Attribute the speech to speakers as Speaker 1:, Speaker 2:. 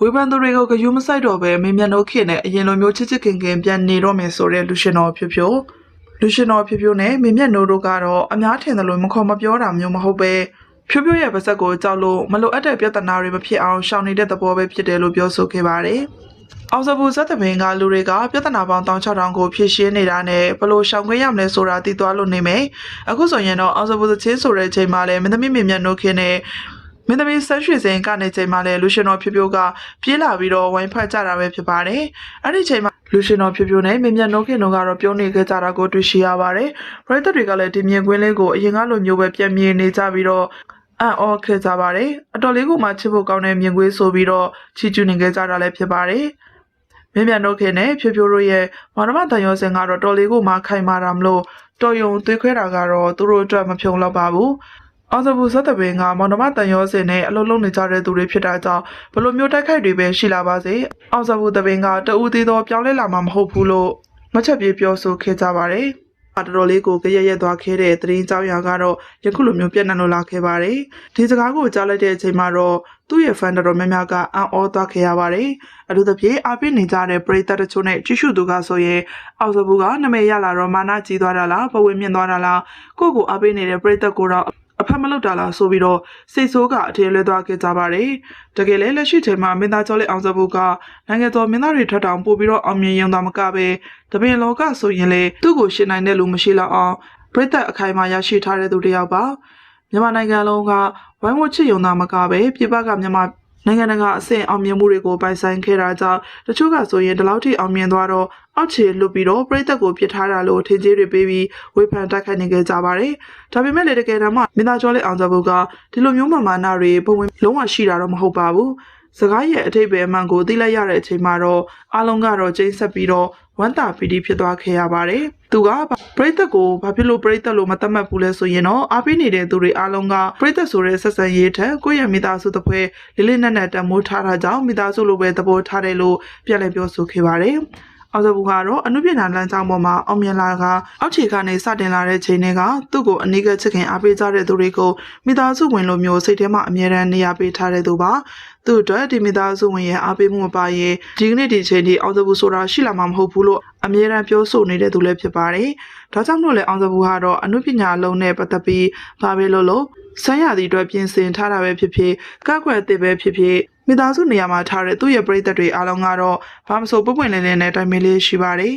Speaker 1: ဝေဖန်သူတွေကိုဂယုမဆိုင်တော့ပဲမင်းမျက်နှာခင်နဲ့အရင်လိုမျိုးချစ်ချစ်ခင်ခင်ပြန်နေတော့မယ်ဆိုတဲ့လူရှင်တော်ဖြိုးဖြိုးနဲ့မင်းမျက်နှာတို့ကတော့အများထင်တယ်လို့မခေါ်မပြောတာမျိုးမဟုတ်ပဲဖြိုးဖြိုးရဲ့ပါဇက်ကိုကြောက်လို့မလိုအပ်တဲ့ပြဿနာတွေမဖြစ်အောင်ရှောင်နေတဲ့သဘောပဲဖြစ်တယ်လို့ပြောဆိုခဲ့ပါတယ်။အောင်စပူဇက်သမင်ကလူတွေကပြဿနာပေါင်း16000ကိုဖြည့်ရှင်းနေတာနဲ့ဘလို့ရှောင်ခွင့်ရမလဲဆိုတာသိသွားလို့နေမယ်။အခုဆိုရင်တော့အောင်စပူသချင်းဆိုတဲ့ချိန်မှာလည်းမင်းသမီးမင်းမျက်နှာခင်နဲ့မင်းသမီးဆန်းရွှေစင်ကနေချိန်မှာလည်းလူရှင်တော်ဖြိုးဖြိုးကပြေးလာပြီးတော့ဝိုင်းဖတ်ကြတာပဲဖြစ်ပါတယ်။အဲ့ဒီချိန်မှာလူရှင်တော်ဖြိုးဖြိုးနဲ့မင်းမျက်နှာခင်တို့ကတော့ပြောနေခဲ့ကြတာကိုတွေ့ရှိရပါတယ်။ပရိသတ်တွေကလည်းဒီမြင်ကွင်းလေးကိုအရင်ကလိုမျိုးပဲပြန်မြင်နေကြပြီးတော့အော်ခဲ့ကြပါတယ်အတော်လေးကိုမှချစ်ဖို့ကောင်းတဲ့မြင်ကွင်းဆိုပြီးတော့ချီးကျူးနေကြတာလည်းဖြစ်ပါတယ်မင်းမြန်တို့ခင်နဲ့ဖြိုးဖြိုးတို့ရဲ့မောင်နှမတန်ရောစင်ကတော့တော်လေးကိုမှခိုင်မာတာမလို့တော်ယုံသွေးခွဲတာကတော့သူတို့အတွက်မဖြုံတော့ပါဘူးအောင်စပူဇက်တပင်ကမောင်နှမတန်ရောစင်နဲ့အလုံးလုံးနေကြတဲ့သူတွေဖြစ်တာကြောင့်ဘလို့မျိုးတိုက်ခိုက်တွေပဲရှိလာပါစေအောင်စပူတပင်ကတဦးသေးသောပြောင်းလဲလာမှာမဟုတ်ဘူးလို့မချက်ပြေးပြောဆိုခဲ့ကြပါတယ်တော်တော်လေးကိုကြရရက်သွားခဲ့တဲ့သတင်းကြောင်းရာကတော့ယခုလိုမျိုးပြန့်နှံ့လို့လာခဲ့ပါတယ်။ဒီစကားကိုကြားလိုက်တဲ့အချိန်မှာတော့သူ့ရဲ့ fan တော်များများကအံ့ဩသွားခဲ့ရပါတယ်။အထူးသဖြင့်အားပေးနေကြတဲ့ပရိသတ်တချို့နဲ့ကြည့်ရှုသူကဆိုရင်အောက်စဘူးကနာမည်ရလာတော့မာနကြီးသွားတာလားပဝေမြင့်သွားတာလားကိုယ့်ကိုအားပေးနေတဲ့ပရိသတ်ကိုတော့အဖက်မလုပ်တာလားဆိုပြီးတော့စိတ်ဆိုးကအထင်လွဲသွားခဲ့ကြပါတယ်။တကယ်လည်းလက်ရှိချိန်မှာမင်းသားကျော်လေးအောင်စဘူးကနိုင်ငံတော်မင်းသားတွေထက်တောင်ပို့ပြီးတော့အောင်မြင်ရုံသာမကပဲတပင်လောကဆိုရင်လေသူ့ကိုရှင်းနိုင်တဲ့လူမရှိတော့အောင်ပြည့်သက်အခိုင်အမာရရှိထားတဲ့သူတစ်ယောက်ပါမြန်မာနိုင်ငံလုံးကဝိုင်းဝန်းချစ်ရုံသာမကပဲပြည်ပကမြန်မာနိုင်ငံတကာအဆင့်အောင်မြင်မှုတွေကိုပိုင်ဆိုင်ခဲ့တာကြောင့်တချို့ကဆိုရင်ဒီလောက်ထိအောင်မြင်သွားတော့အောက်ခြေလွတ်ပြီးတော့ပြိသက်ကိုပြစ်ထားတာလို့ထင်ကြီးတွေပေးပြီးဝေဖန်တိုက်ခိုက်နေကြကြပါတယ်။ဒါပေမဲ့လည်းတကယ်တမ်းမှမင်းသားကျော်လေးအောင်စဘူးကဒီလိုမျိုးမာနတွေဘဝင်လုံးဝရှိတာတော့မဟုတ်ပါဘူး။စကားရဲ့အထိပ္ပယ်အမှန်ကိုသိလိုက်ရတဲ့အချိန်မှာတော့အားလုံးကတော့ကျိန်းဆက်ပြီးတော့ဝမ်းသာပီတိဖြစ်သွားခဲ့ရပါတယ်။သူကပရိသတ်ကိုဘာဖြစ်လို့ပရိသတ်လို့မသတ်မှတ်ဘူးလဲဆိုရင်တော့အားပေးနေတဲ့သူတွေအားလုံးကပရိသတ်ဆိုတဲ့ဆက်ဆံရေးထက်ကိုယ့်ရဲ့မိသားစုတစ်ဖွဲ့လေးလေးနက်နက်တမိုးထားတာကြောင့်မိသားစုလိုပဲသဘောထားတယ်လို့ပြန်လည်ပြောဆိုခဲ့ပါတယ်။အောင်စဘူးကတော့အနုပညာလမ်းကြောင်းပေါ်မှာအောင်မြင်လာကအောက်ခြေကနေစတင်လာတဲ့ချိန်တွေကသူ့ကိုအနည်းငယ်ချစ်ခင်အားပေးကြတဲ့သူတွေကိုမိသားစုဝင်လိုမျိုးစိတ်ထဲမှာအမြဲတမ်းနေရာပေးထားတဲ့သူပါသူ့အတွက်ဒီမိသားစုဝင်ရဲ့အားပေးမှုမပါရင်ဒီကနေ့ဒီချိန်ထိအောင်စဘူးဆိုတာရှိလာမှာမဟုတ်ဘူးလို့အမြဲတမ်းပြောဆိုနေတဲ့သူလည်းဖြစ်ပါတယ်ဒါကြောင့်မို့လဲအောင်စဘူးကတော့အနုပညာလုံးနဲ့ပတ်သက်ပြီးဘာပဲလို့ဆန်းရသည့်အတွက်ပြင်ဆင်ထားတာပဲဖြစ်ဖြစ်ကောက်ွယ်အစ်ပဲဖြစ်ဖြစ်မိသားစုနေရာမှာထားတဲ့သူ့ရဲ့ပရိသတ်တွေအားလုံးကတော့ဘာမဆိုပွင့်ပွင့်လင်းလင်းနဲ့တိုင်ပင်လေးရှိပါတယ်